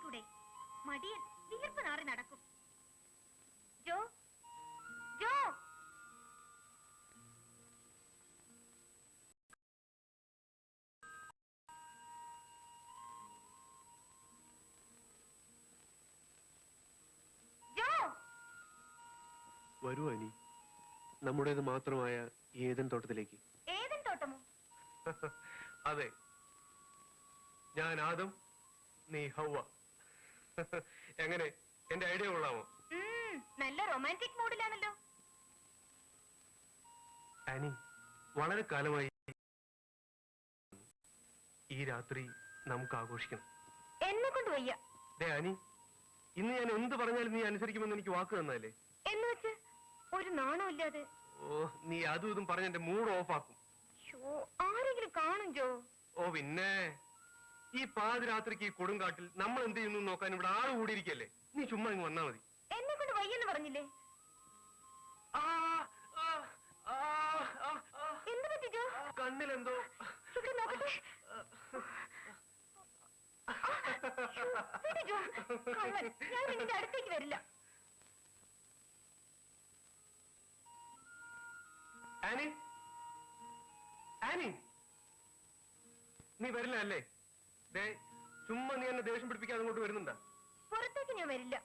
ഇറങ്ങിക്കൂടെ? മടിയൻ വിയർപ്പ് നാറി നടക്കും. ജോ, ജോ, ജോ. വരൂ അനി, നമ്മുടേത് മാത്രമായ ഏതൻ തോട്ടത്തിലേക്ക്. ഏതൻ തോട്ടമോ? അതെ, ഞാൻ ആദം, നീ ഹൗവ. എങ്ങനെ, എന്റെ ഐഡിയ കൊള്ളാമോ? നല്ല റൊമാൻറ്റിക് മൂഡിലാണല്ലോ. ആനി, വളരെ കാലമായി ഈ രാത്രി നമുക്ക് ആഘോഷിക്കണം. എന്നെ കൊണ്ട് വയ്യ. ആനി, ഇന്ന് ഞാൻ എന്ത് പറഞ്ഞാലും നീ അനുസരിക്കുമെന്ന് എനിക്ക് വാക്ക് തന്നല്ലേ? എന്ന് വെച്ച് ഒരു നാണോ ഇല്ലാതെ. ഓ, നീ അതും ഇതും പറഞ്ഞ എന്റെ മൂഡ് ഓഫ് ആക്കും. ആരെങ്കിലും കാണും ജോ. ഓ പിന്നെ, ഈ പാതിരാത്രിക്ക് ഈ കൊടുങ്കാട്ടിൽ നമ്മൾ എന്ത് ചെയ്യുന്നു നോക്കാൻ ഇവിടെ ആള് കൂടിയിരിക്കല്ലേ? നീ ചുമ്മാ ഇങ്ങ് വന്നാ മതി. എന്നെ കൊണ്ട് വയ്യെന്ന് പറഞ്ഞില്ലേ? എന്ത് പറ്റി ജോ? കണ്ണിലെന്തോ. ഇവിടെ നോക്കട്ടെ. വിട് ജോ, കള്ളൻ. ഞാൻ നിന്റെ അടുത്തേക്ക് വരില്ല. ആനി, ആനി, നീ വരില്ല അല്ലേ? ചുമ്മാ നീ എന്നെ ദേഷ്യം പിടിപ്പിക്കാതെ അങ്ങോട്ട് വരുന്നുണ്ടാ? പുറത്തേക്ക് ഞാൻ വരില്ല.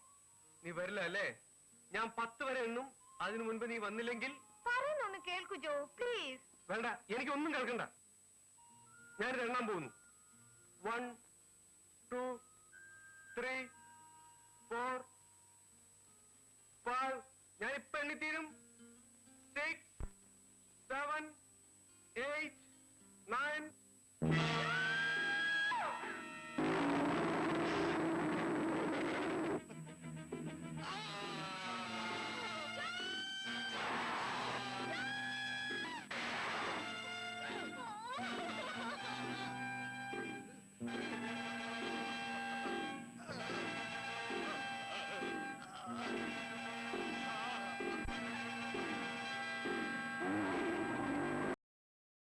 നീ വരില്ല അല്ലേ? ഞാൻ 10 വരെ എണ്ണും. അതിനു മുൻപ് നീ വന്നില്ലെങ്കിൽ പറയുന്നൊന്ന് കേൾക്കൂ ജോ, പ്ലീസ്. വേണ്ട, എനിക്കൊന്നും കേൾക്കണ്ട. ഞാനിത് എണ്ണാൻ പോകുന്നു. 1 2 3 4 5. ഞാൻ ഇപ്പൊ എണ്ണിത്തീരും. 6 7 8 9